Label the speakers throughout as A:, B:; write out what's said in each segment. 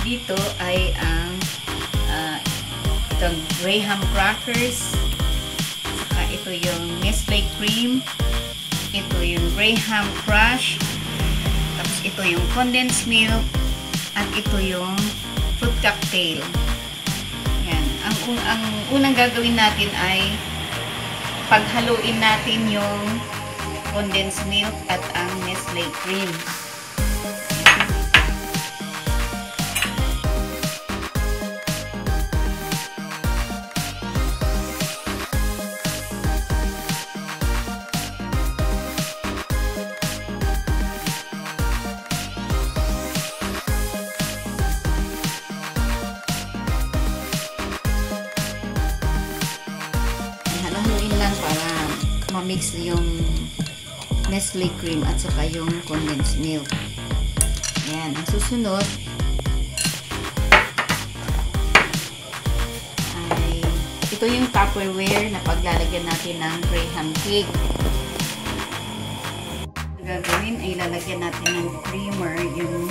A: dito ay ang itong Graham crackers, saka ito yung Nestle cream, ito yung Graham crush, tapos ito yung condensed milk, at ito yung fruit cocktail. Yan. Ang unang gagawin natin ay paghaluin natin yung condensed milk at ang Nestle cream. Para ma-mix yung Nestle cream at saka yung condensed milk. Ayan. Ang susunod ay ito yung Tupperware na paglalagyan natin ng Graham cake. Ang gagawin ay lalagyan natin ng creamer yung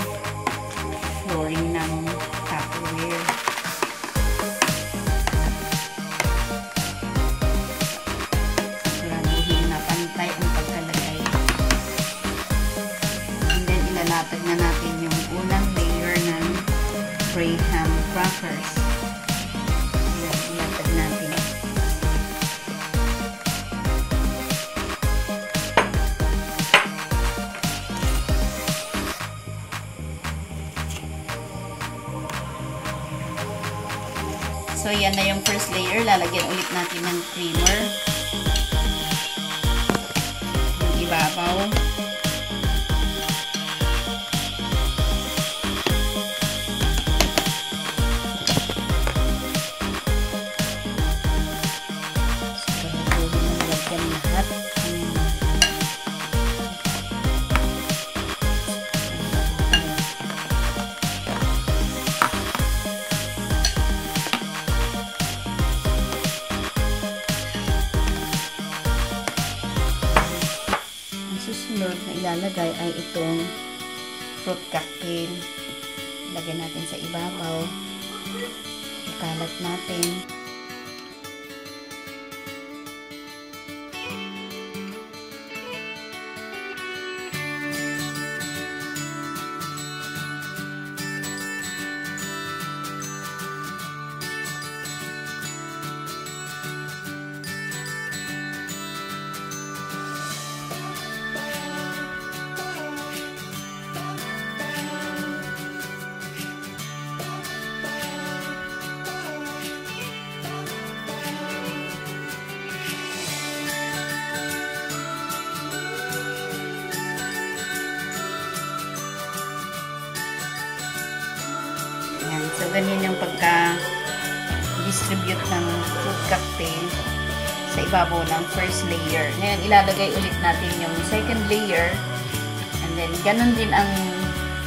A: flooring ng Tupperware. Ilatag na natin yung unang layer ng Graham crackers. Ilatag natin. So, yan na yung first layer. Lalagyan ulit natin ng creamer. Yung ibabaw. Susunod na ilalagay ay itong fruit cocktail. Ilagay natin sa ibabaw. Ikalat natin. So, ganyan yung pagka-distribute ng fruit cocktail sa ibabaw ng first layer. Ngayon, ilalagay ulit natin yung second layer. And then, ganun din ang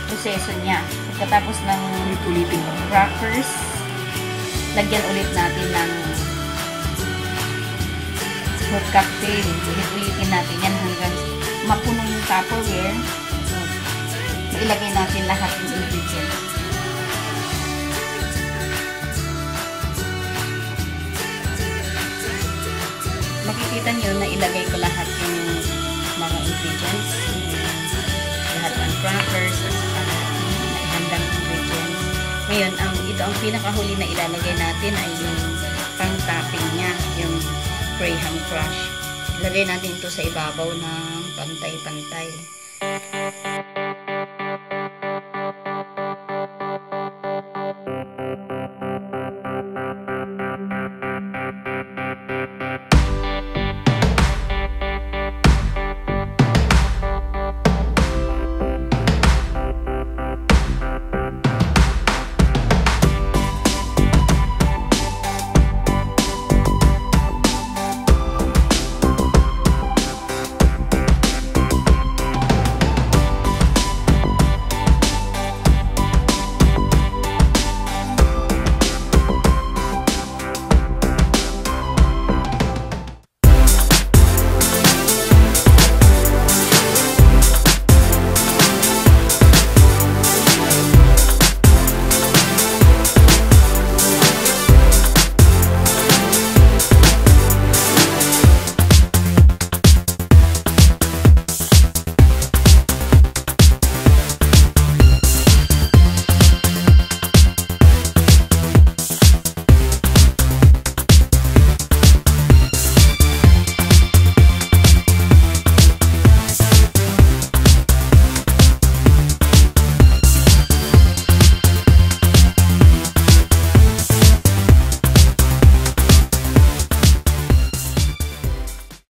A: proseso niya. Pagkatapos ng crackers, lagyan ulit natin ng fruit cocktail. Ulit-ulitin natin yan hanggang mapuno yung Tupperware. So, ilagay natin lahat yung ingredients. Makikita nyo na ilagay ko lahat yung mga ingredients, lahat ng crackers, at naihandang ingredients. Ngayon, ito ang pinakahuli na ilalagay natin ay yung pang-topping niya, yung Graham crush. Ilagay natin ito sa ibabaw ng pantay-pantay.